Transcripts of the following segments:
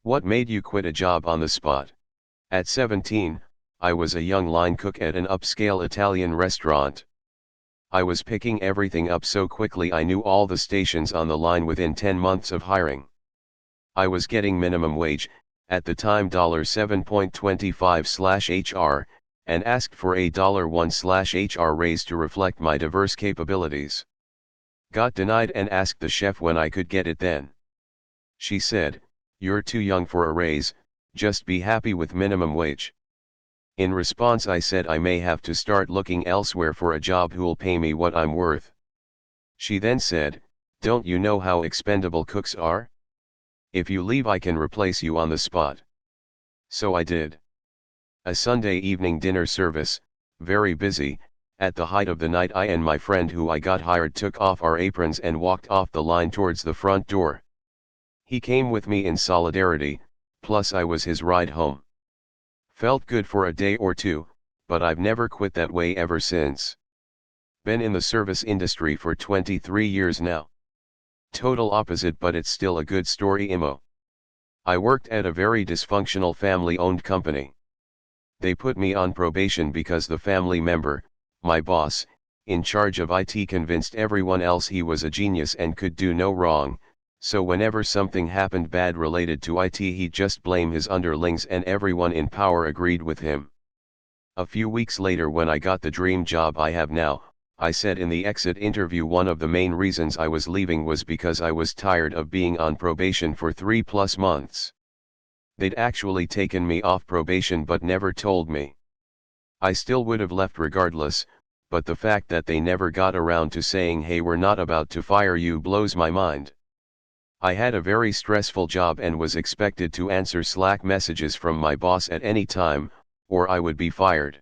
What made you quit a job on the spot? At 17, I was a young line cook at an upscale Italian restaurant. I was picking everything up so quickly I knew all the stations on the line within 10 months of hiring. I was getting minimum wage, at the time $7.25/HR, and asked for a $1/HR raise to reflect my diverse capabilities. Got denied and asked the chef when I could get it then. She said, "You're too young for a raise, just be happy with minimum wage." In response I said I may have to start looking elsewhere for a job who'll pay me what I'm worth. She then said, "Don't you know how expendable cooks are? If you leave I can replace you on the spot." So I did. A Sunday evening dinner service, very busy. At the height of the night I and my friend who I got hired took off our aprons and walked off the line towards the front door. He came with me in solidarity, plus I was his ride home. Felt good for a day or two, but I've never quit that way ever since. Been in the service industry for 23 years now. Total opposite, but it's still a good story. I worked at a very dysfunctional family-owned company. They put me on probation because the family member, my boss, in charge of IT, convinced everyone else he was a genius and could do no wrong, so whenever something happened bad related to IT he'd just blame his underlings and everyone in power agreed with him. A few weeks later, when I got the dream job I have now, I said in the exit interview one of the main reasons I was leaving was because I was tired of being on probation for 3+ months. They'd actually taken me off probation but never told me. I still would have left regardless, but the fact that they never got around to saying hey, we're not about to fire you blows my mind. I had a very stressful job and was expected to answer Slack messages from my boss at any time, or I would be fired.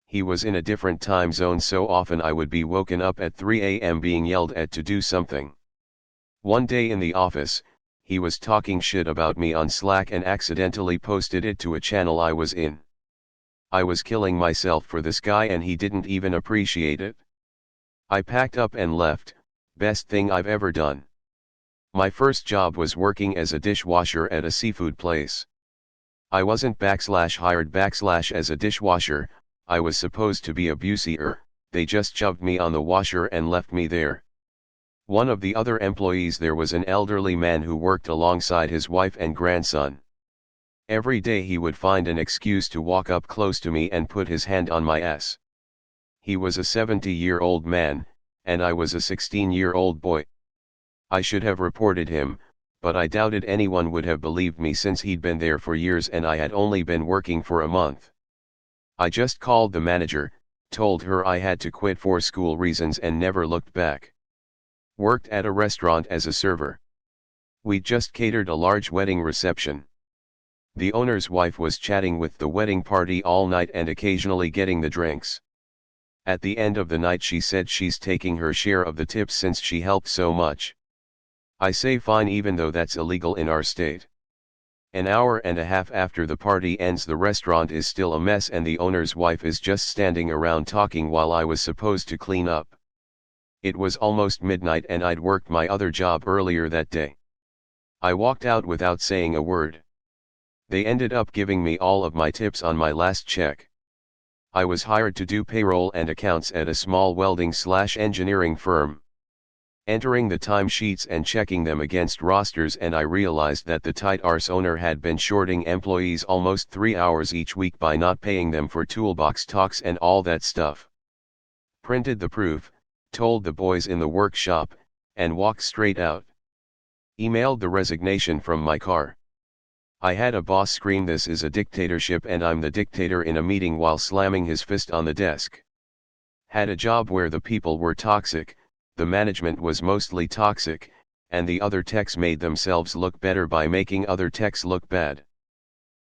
He was in a different time zone, so often I would be woken up at 3 a.m. being yelled at to do something. One day in the office, he was talking shit about me on Slack and accidentally posted it to a channel I was in. I was killing myself for this guy and he didn't even appreciate it. I packed up and left, best thing I've ever done. My first job was working as a dishwasher at a seafood place. I wasn't /hired/ as a dishwasher, I was supposed to be a busier, they just shoved me on the washer and left me there. One of the other employees there was an elderly man who worked alongside his wife and grandson. Every day he would find an excuse to walk up close to me and put his hand on my ass. He was a 70-year-old man, and I was a 16-year-old boy. I should have reported him, but I doubted anyone would have believed me since he'd been there for years and I had only been working for a month. I just called the manager, told her I had to quit for school reasons and never looked back. Worked at a restaurant as a server. We just catered a large wedding reception. The owner's wife was chatting with the wedding party all night and occasionally getting the drinks. At the end of the night she said she's taking her share of the tips since she helped so much. I say fine, even though that's illegal in our state. An hour and a half after the party ends, the restaurant is still a mess and the owner's wife is just standing around talking while I was supposed to clean up. It was almost midnight and I'd worked my other job earlier that day. I walked out without saying a word. They ended up giving me all of my tips on my last check. I was hired to do payroll and accounts at a small welding/engineering firm. Entering the timesheets and checking them against rosters, and I realized that the tight arse owner had been shorting employees almost 3 hours each week by not paying them for toolbox talks and all that stuff. Printed the proof, told the boys in the workshop, and walked straight out. Emailed the resignation from my car. I had a boss scream, "This is a dictatorship and I'm the dictator," in a meeting while slamming his fist on the desk. Had a job where the people were toxic, the management was mostly toxic, and the other techs made themselves look better by making other techs look bad.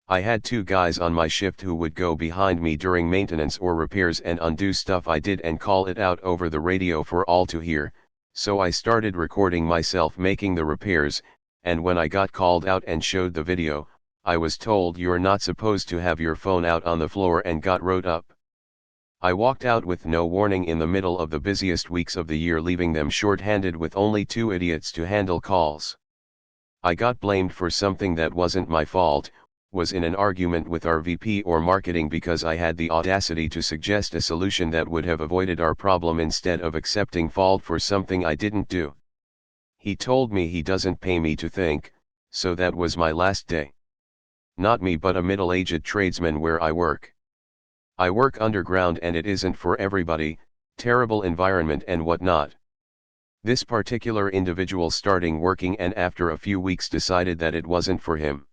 I had 2 guys on my shift who would go behind me during maintenance or repairs and undo stuff I did and call it out over the radio for all to hear, so I started recording myself making the repairs, and when I got called out and showed the video, I was told you're not supposed to have your phone out on the floor and got wrote up. I walked out with no warning in the middle of the busiest weeks of the year, leaving them short-handed with only 2 idiots to handle calls. I got blamed for something that wasn't my fault, was in an argument with our VP or marketing because I had the audacity to suggest a solution that would have avoided our problem instead of accepting fault for something I didn't do. He told me he doesn't pay me to think, so that was my last day. Not me, but a middle-aged tradesman where I work. I work underground and it isn't for everybody, terrible environment and whatnot. This particular individual starting working and after a few weeks decided that it wasn't for him.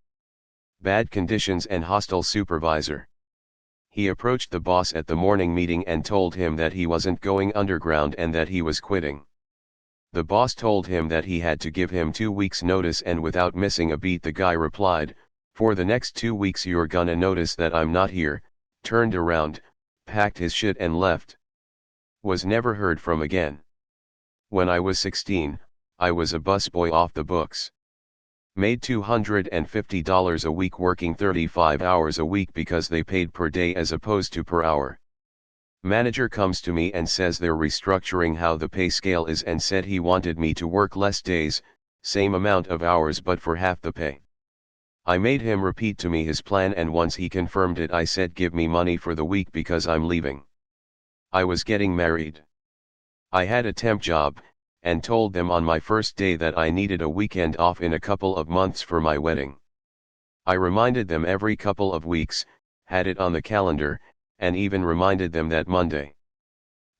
Bad conditions and hostile supervisor. He approached the boss at the morning meeting and told him that he wasn't going underground and that he was quitting. The boss told him that he had to give him 2 weeks notice, and without missing a beat the guy replied, "For the next 2 weeks you're gonna notice that I'm not here," turned around, packed his shit and left. Was never heard from again. When I was 16, I was a busboy off the books. Made $250 a week working 35 hours a week because they paid per day as opposed to per hour. Manager comes to me and says they're restructuring how the pay scale is and said he wanted me to work less days, same amount of hours but for half the pay. I made him repeat to me his plan, and once he confirmed it I said give me money for the week because I'm leaving. I was getting married. I had a temp job, and told them on my first day that I needed a weekend off in a couple of months for my wedding. I reminded them every couple of weeks, had it on the calendar, and even reminded them that Monday.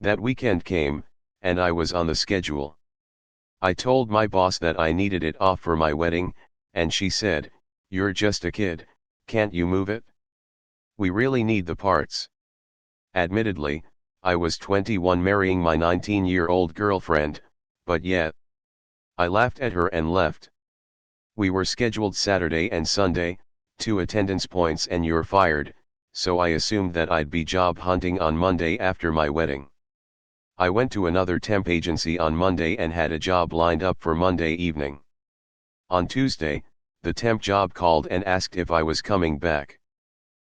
That weekend came, and I was on the schedule. I told my boss that I needed it off for my wedding, and she said, "You're just a kid, can't you move it? We really need the parts." Admittedly, I was 21 marrying my 19-year-old girlfriend, but yet. I laughed at her and left. We were scheduled Saturday and Sunday, 2 attendance points and you're fired, so I assumed that I'd be job hunting on Monday after my wedding. I went to another temp agency on Monday and had a job lined up for Monday evening. On Tuesday, the temp job called and asked if I was coming back.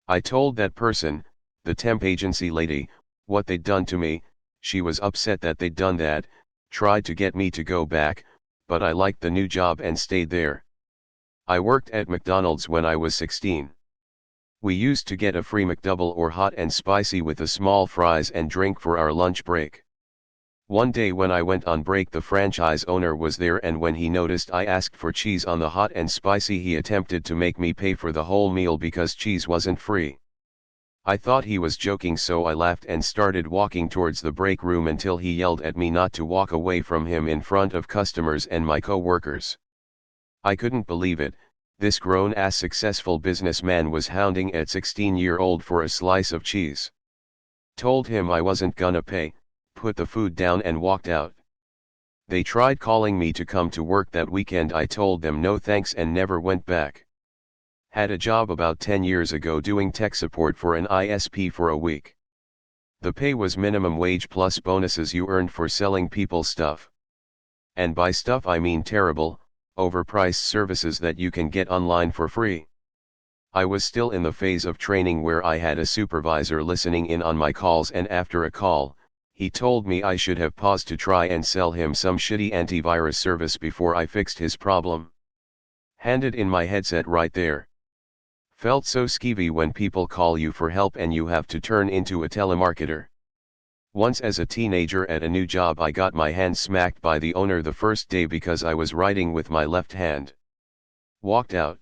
I told that person, the temp agency lady, what they'd done to me. She was upset that they'd done that, tried to get me to go back, but I liked the new job and stayed there. I worked at McDonald's when I was 16. We used to get a free McDouble or hot and spicy with a small fries and drink for our lunch break. One day when I went on break the franchise owner was there, and when he noticed I asked for cheese on the hot and spicy he attempted to make me pay for the whole meal because cheese wasn't free. I thought he was joking, so I laughed and started walking towards the break room until he yelled at me not to walk away from him in front of customers and my co-workers. I couldn't believe it. This grown-ass successful businessman was hounding at 16-year-old for a slice of cheese. Told him I wasn't gonna pay, put the food down and walked out. They tried calling me to come to work that weekend. I told them no thanks and never went back. Had a job about 10 years ago doing tech support for an ISP for a week. The pay was minimum wage plus bonuses you earned for selling people stuff. And by stuff I mean terrible, overpriced services that you can get online for free. I was still in the phase of training where I had a supervisor listening in on my calls, and after a call, he told me I should have paused to try and sell him some shitty antivirus service before I fixed his problem. Handed in my headset right there. Felt so skeevy when people call you for help and you have to turn into a telemarketer. Once as a teenager at a new job I got my hand smacked by the owner the first day because I was writing with my left hand. Walked out.